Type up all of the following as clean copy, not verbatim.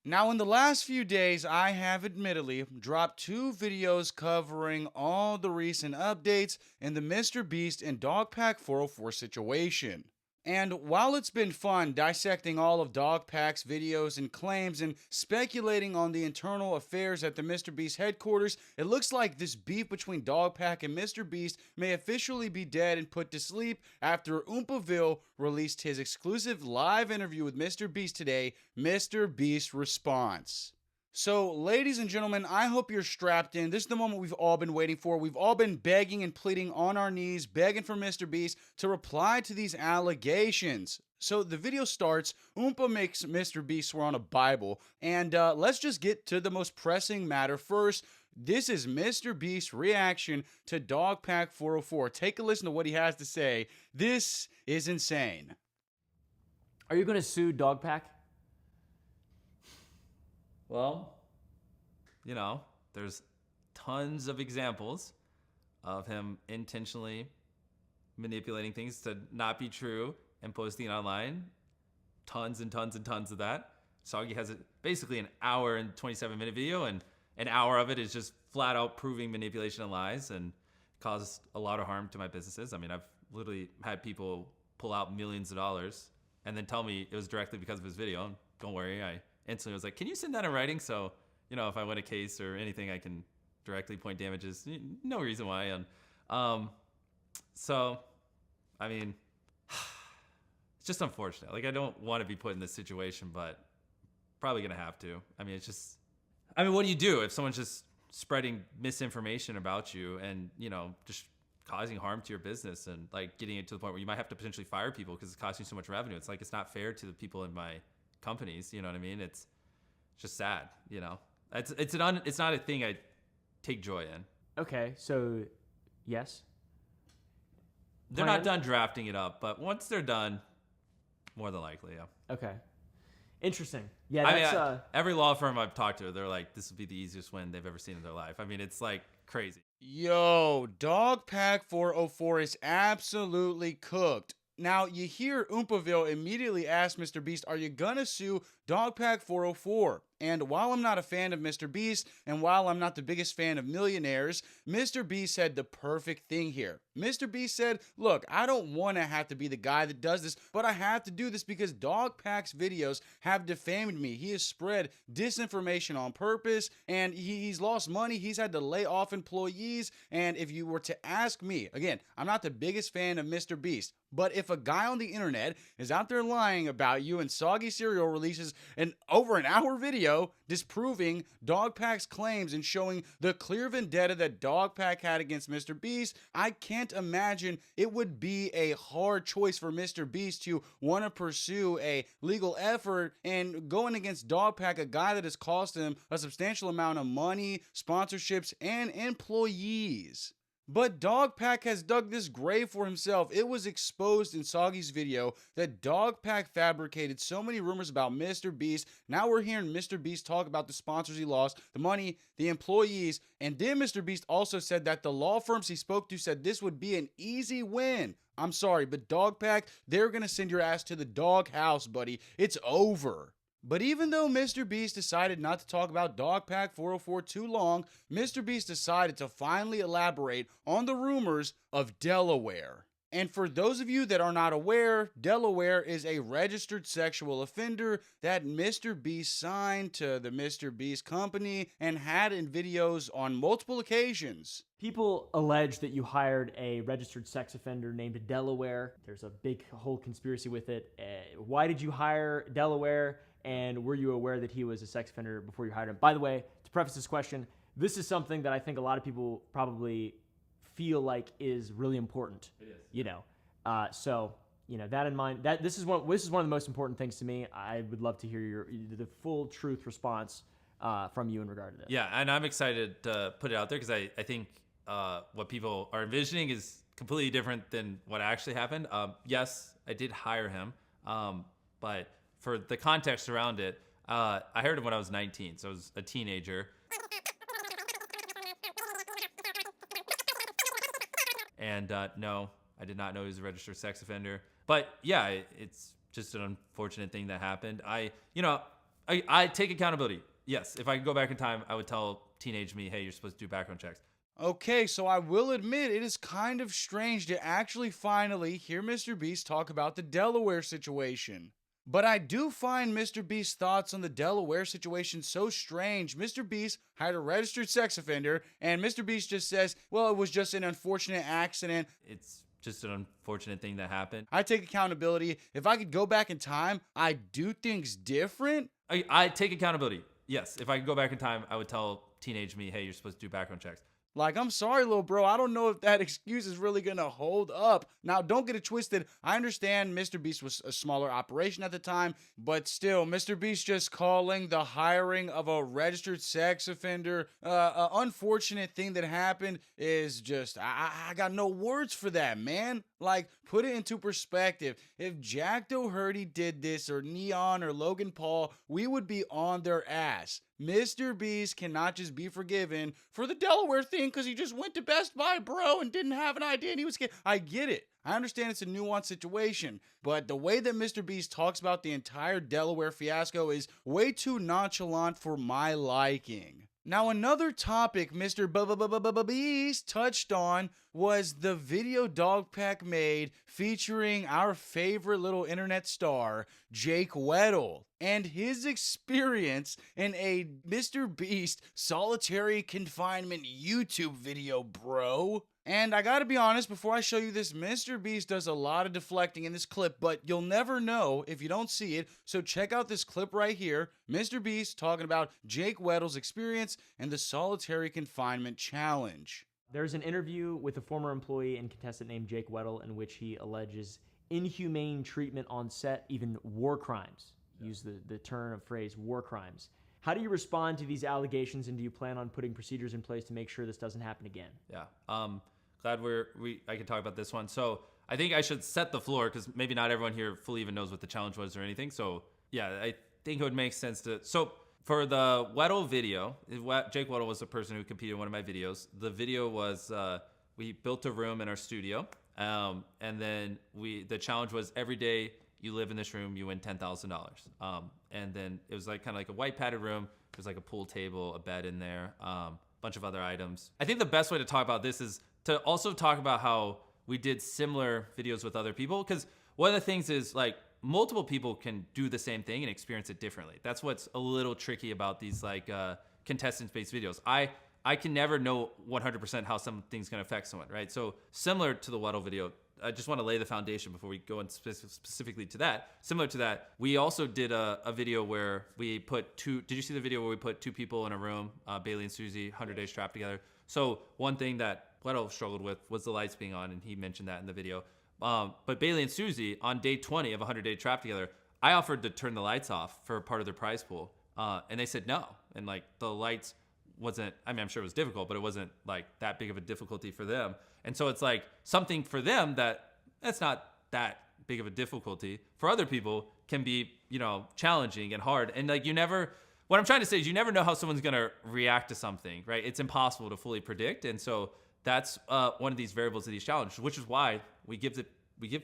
Now, in the last few days, I have admittedly dropped two videos covering all the recent updates in the MrBeast and Dogpack 404 situation. And while it's been fun dissecting all of Dogpack's videos and claims and speculating on the internal affairs at the MrBeast headquarters, it looks like this beef between Dogpack and MrBeast may officially be dead and put to sleep after Oompaville released his exclusive live interview with MrBeast today, MrBeast Response. So, ladies and gentlemen, I hope you're strapped in. This is the moment we've all been waiting for. We've all been begging and pleading on our knees, begging for MrBeast to reply to these allegations. So the video starts. Oompa makes MrBeast swear on a Bible, and let's just get to the most pressing matter first. This is MrBeast's reaction to Dogpack 404. Take a listen to what he has to say. This is insane. Are you going to sue Dogpack? Well, there's tons of examples of him intentionally manipulating things to not be true and posting it online. Tons and tons and tons of that. Soggy has basically an hour and 27-minute video, and an hour of it is just flat out proving manipulation and lies and caused a lot of harm to my businesses. I mean, I've literally had people pull out millions of dollars and then tell me it was directly because of his video. And don't worry, I instantly was like, can you send that in writing? So, if I win a case or anything, I can directly point damages. No reason why. And so, I mean, it's just unfortunate. Like, I don't want to be put in this situation, but probably going to have to. I mean, what do you do if someone's just spreading misinformation about you and, just causing harm to your business and like getting it to the point where you might have to potentially fire people because it's costing you so much revenue? It's like, it's not fair to the people in my companies, you know what I mean? It's just sad, It's not a thing I take joy in. Okay, so yes. They're not done drafting it up, but once they're done, more than likely, yeah. Okay. Interesting. Yeah, that's every law firm I've talked to, they're like, this would be the easiest win they've ever seen in their life. I mean, it's like crazy. Yo, Dogpack 404 is absolutely cooked. Now, you hear Oompaville immediately ask MrBeast, are you gonna sue Dogpack 404? And while I'm not a fan of MrBeast, and while I'm not the biggest fan of millionaires, MrBeast said the perfect thing here. MrBeast said, look, I don't want to have to be the guy that does this, but I have to do this because Dogpack's videos have defamed me. He has spread disinformation on purpose, and he's lost money. He's had to lay off employees, and if you were to ask me, again, I'm not the biggest fan of MrBeast, but if a guy on the internet is out there lying about you and Soggy Cereal releases an over an hour video disproving Dogpack's claims and showing the clear vendetta that Dogpack had against MrBeast, I can't imagine it would be a hard choice for MrBeast to want to pursue a legal effort and going against Dogpack, a guy that has cost him a substantial amount of money, sponsorships, and employees. But Dogpack has dug this grave for himself. It was exposed in Soggy's video that Dogpack fabricated so many rumors about MrBeast. Now we're hearing MrBeast talk about the sponsors he lost, the money, the employees, and then MrBeast also said that the law firms he spoke to said this would be an easy win. I'm sorry, but Dogpack, they're gonna send your ass to the doghouse, buddy. It's over. But even though MrBeast decided not to talk about Dogpack 404 too long, MrBeast decided to finally elaborate on the rumors of Delaware. And for those of you that are not aware, Delaware is a registered sexual offender that MrBeast signed to the MrBeast company and had in videos on multiple occasions. People allege that you hired a registered sex offender named Delaware. There's a big whole conspiracy with it. Why did you hire Delaware? And were you aware that he was a sex offender before you hired him? By the way, to preface this question, this is something that I think a lot of people probably feel like is really important. It is. So that in mind, that this is one of the most important things to me. I would love to hear the full truth response from you in regard to this. Yeah, and I'm excited to put it out there because I think what people are envisioning is completely different than what actually happened. Yes, I did hire him, but for the context around it, I hired him when I was 19, so I was a teenager. And no, I did not know he was a registered sex offender. But yeah, it's just an unfortunate thing that happened. I take accountability. Yes, if I could go back in time, I would tell teenage me, hey, you're supposed to do background checks. Okay, so I will admit it is kind of strange to actually finally hear Mr. Beast talk about the Delaware situation. But I do find Mr. Beast's thoughts on the Delaware situation so strange. Mr. Beast hired a registered sex offender, and Mr. Beast just says, well, it was just an unfortunate accident. It's just an unfortunate thing that happened. I take accountability. If I could go back in time, I'd do things different. I take accountability. Yes, if I could go back in time, I would tell teenage me, hey, you're supposed to do background checks. Like, I'm sorry, little bro. I don't know if that excuse is really going to hold up. Now, don't get it twisted. I understand Mr. Beast was a smaller operation at the time, but still, Mr. Beast just calling the hiring of a registered sex offender an unfortunate thing that happened is just, I got no words for that, man. Like, put it into perspective. If Jack Doherty did this, or Neon, or Logan Paul, we would be on their ass. Mr. Beast cannot just be forgiven for the Delaware thing because he just went to Best Buy, bro, and didn't have an idea and he was scared. I get it. I understand it's a nuanced situation, but the way that Mr. Beast talks about the entire Delaware fiasco is way too nonchalant for my liking. Now, another topic Mr. Beast touched on was the video Dogpack made featuring our favorite little internet star, Jake Weddle, and his experience in a Mr. Beast solitary confinement YouTube video, bro. And I gotta be honest, before I show you this, Mr. Beast does a lot of deflecting in this clip, but you'll never know if you don't see it, so check out this clip right here. Mr. Beast talking about Jake Weddle's experience and the solitary confinement challenge. There's an interview with a former employee and contestant named Jake Weddle in which he alleges inhumane treatment on set, even war crimes. Use the term of phrase, war crimes. How do you respond to these allegations, and do you plan on putting procedures in place to make sure this doesn't happen again? Yeah. Glad I can talk about this one. So I think I should set the floor because maybe not everyone here fully even knows what the challenge was or anything. So yeah, I think it would make sense to. So for the Weddle video, Jake Weddle was the person who competed in one of my videos. The video was we built a room in our studio, and then the challenge was every day you live in this room, you win $10,000. And then it was like kind of like a white padded room. There's like a pool table, a bed in there, bunch of other items. I think the best way to talk about this is to also talk about how we did similar videos with other people. Because one of the things is like multiple people can do the same thing and experience it differently. That's what's a little tricky about these like contestant-based videos. I can never know 100% how something's gonna affect someone, right? So similar to the Weddle video, I just want to lay the foundation before we go in specifically to that. Similar to that, we also did a video where we put did you see the video where we put two people in a room, Bailey and Susie, 100 days trapped together? So one thing that Weddle struggled with was the lights being on, and he mentioned that in the video. But Bailey and Susie, on day 20 of 100 Day Trapped Together, I offered to turn the lights off for part of their prize pool, and they said no. And like the lights wasn't, I mean, I'm sure it was difficult, but it wasn't like that big of a difficulty for them. And so it's like something for them that's not that big of a difficulty for other people can be, challenging and hard. And like what I'm trying to say is you never know how someone's going to react to something, right? It's impossible to fully predict. And so that's one of these variables of these challenges, which is why we give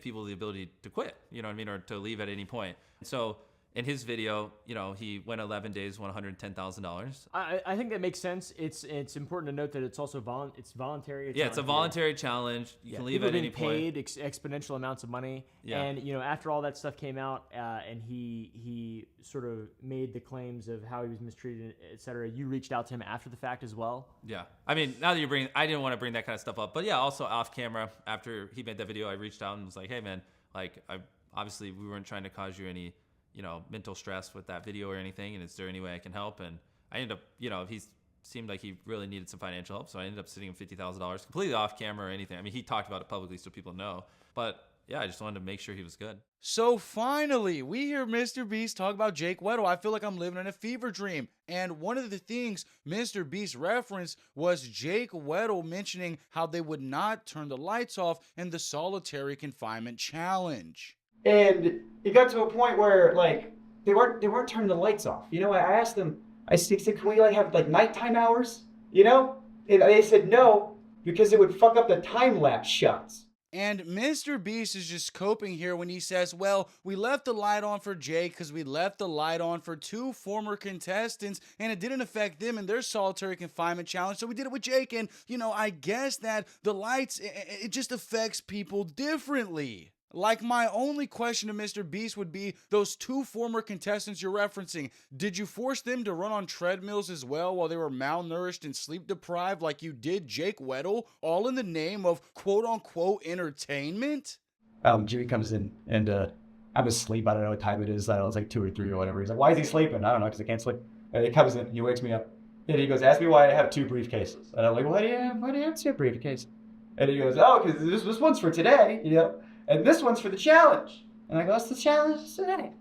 people the ability to quit, you know what I mean? Or to leave at any point. So in his video, he went 11 days, won $110,000. I think that makes sense. It's important to note that it's also voluntary. It's a voluntary challenge. You can leave at any point. Paid exponential amounts of money. Yeah. And after all that stuff came out, and he sort of made the claims of how he was mistreated, et cetera, you reached out to him after the fact as well. Yeah. I mean, now that I didn't want to bring that kind of stuff up, but yeah, also off camera after he made that video, I reached out and was like, hey man, like obviously we weren't trying to cause you any mental stress with that video or anything, and is there any way I can help? And I ended up, he seemed like he really needed some financial help, so I ended up sending him $50,000 completely off camera or anything. I mean, he talked about it publicly so people know, but yeah, I just wanted to make sure he was good. So finally, we hear Mr. Beast talk about Jake Weddle. I feel like I'm living in a fever dream. And one of the things Mr. Beast referenced was Jake Weddle mentioning how they would not turn the lights off in the solitary confinement challenge. And it got to a point where like they weren't turning the lights off. I asked them, I said, can we have nighttime hours? And they said no, because it would fuck up the time lapse shots. And Mr. Beast is just coping here when he says, well, we left the light on for Jake because we left the light on for 2 former contestants and it didn't affect them in their solitary confinement challenge. So we did it with Jake. And, I guess that the lights, it just affects people differently. Like, my only question to Mr. Beast would be those 2 former contestants you're referencing. Did you force them to run on treadmills as well while they were malnourished and sleep deprived like you did Jake Weddle, all in the name of quote unquote entertainment? Jimmy comes in and I'm asleep. I don't know what time it is. I don't know, it's like 2 or 3 or whatever. He's like, why is he sleeping? I don't know, because I can't sleep. And he comes in, he wakes me up. And he goes, ask me why I have 2 briefcases. And I'm like, why do you have 2 briefcases? And he goes, oh, because this one's for today, and this one's for the challenge. And I go, what's the challenge today?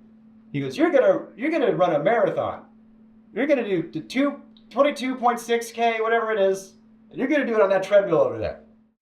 He goes, you're gonna run a marathon. You're gonna do 22.6K, whatever it is. And you're gonna do it on that treadmill over there.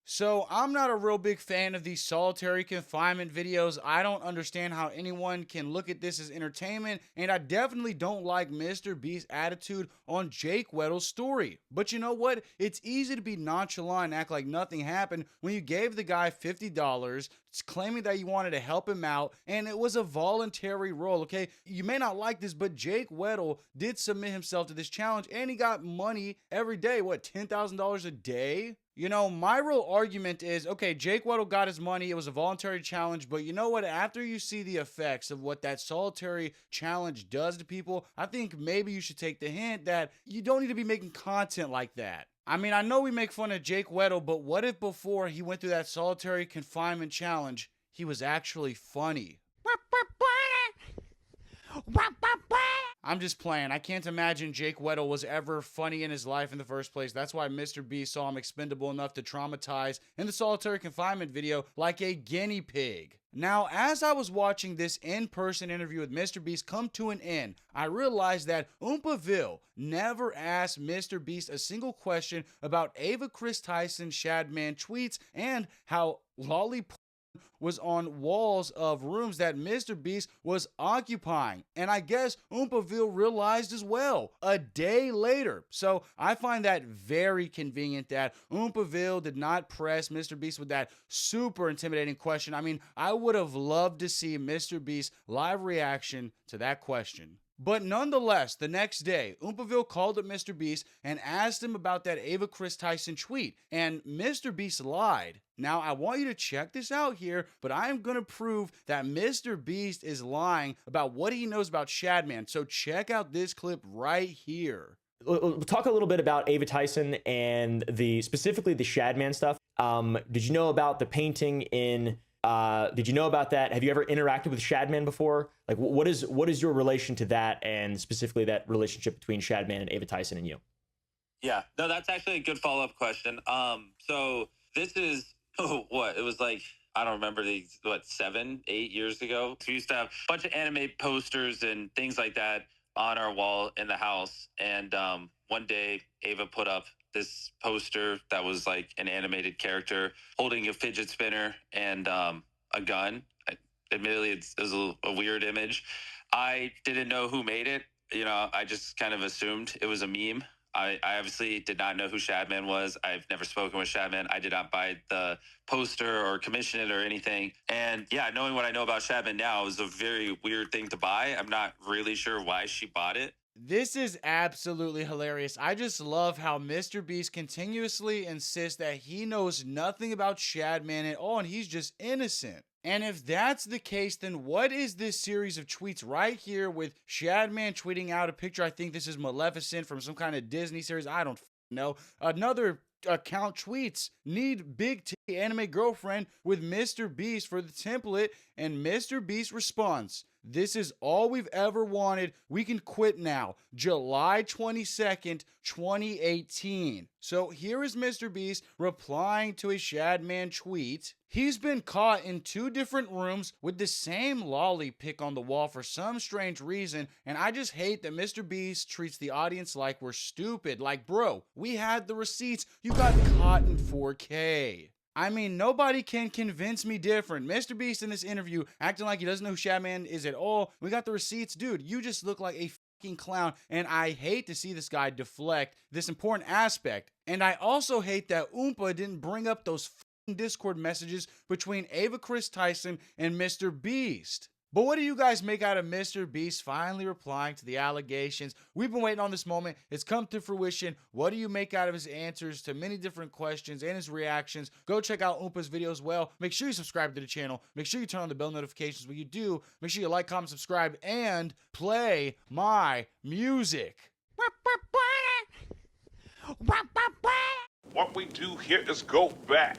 So I'm not a real big fan of these solitary confinement videos. I don't understand how anyone can look at this as entertainment, and I definitely don't like Mr. Beast's attitude on Jake Weddle's story. But you know what? It's easy to be nonchalant and act like nothing happened when you gave the guy $50, claiming that you wanted to help him out, and it was a voluntary role, okay? You may not like this, but Jake Weddle did submit himself to this challenge, and he got money every day. What, $10,000 a day? My real argument is, okay, Jake Weddle got his money. It was a voluntary challenge, but you know what? After you see the effects of what that solitary challenge does to people, I think maybe you should take the hint that you don't need to be making content like that. I mean, I know we make fun of Jake Weddle, but what if before he went through that solitary confinement challenge, he was actually funny? I'm just playing. I can't imagine Jake Weddle was ever funny in his life in the first place. That's why Mr. Beast saw him expendable enough to traumatize in the solitary confinement video like a guinea pig. Now, as I was watching this in-person interview with Mr. Beast come to an end, I realized that Oompaville never asked Mr. Beast a single question about Ava Chris Tyson Shadman tweets and how Lollipop was on walls of rooms that Mr. Beast was occupying. And I guess Oompaville realized as well a day later. So I find that very convenient that Oompaville did not press Mr. Beast with that super intimidating question. I mean, I would have loved to see Mr. Beast's live reaction to that question. But nonetheless, the next day, Oompaville called up Mr. Beast and asked him about that Ava Chris Tyson tweet, and Mr. Beast lied. Now, I want you to check this out here, but I am going to prove that Mr. Beast is lying about what he knows about Shadman, so check out this clip right here. We'll talk a little bit about Ava Tyson and specifically the Shadman stuff. Did you know about the painting in... did you know about that? Have you ever interacted with Shadman before? Like, what is your relation to that, and specifically that relationship between Shadman and Ava Tyson and you? Yeah, no, that's actually a good follow-up question. So this is what it was like. I don't remember 7, 8 years ago. We used to have a bunch of anime posters and things like that on our wall in the house. And one day, Ava put up this poster that was like an animated character holding a fidget spinner and a gun. Admittedly, it was a weird image. I didn't know who made it. I just kind of assumed it was a meme. I obviously did not know who Shadman was. I've never spoken with Shadman. I did not buy the poster or commission it or anything. And yeah, knowing what I know about Shadman now is a very weird thing to buy. I'm not really sure why she bought it. This is absolutely hilarious. I just love how Mr. Beast continuously insists that he knows nothing about Shadman at all and he's just innocent. And if that's the case, then what is this series of tweets right here with Shadman tweeting out a picture? I think this is Maleficent from some kind of Disney series. I don't know. Another account tweets, need big T anime girlfriend with Mr. Beast for the template, and Mr. Beast response, this is all we've ever wanted. We can quit now. July 22nd, 2018. So here is Mr. Beast replying to a Shadman tweet. He's been caught in 2 different rooms with the same lolly pic on the wall for some strange reason, and I just hate that Mr. Beast treats the audience like we're stupid. Like, bro, we had the receipts. You got caught in 4K. I mean, nobody can convince me different. Mr. Beast in this interview acting like he doesn't know who Shadman is at all. We got the receipts. Dude, you just look like a fucking clown, and I hate to see this guy deflect this important aspect. And I also hate that Oompa didn't bring up those Discord messages between Ava Chris Tyson and Mr. Beast. But what do you guys make out of Mr. Beast finally replying to the allegations? We've been waiting on this moment. It's come to fruition. What do you make out of his answers to many different questions and his reactions? Go check out Oompa's video as well. Make sure you subscribe to the channel. Make sure you turn on the bell notifications when you do. Make sure you like, comment, subscribe, and play my music. What we do here is go back.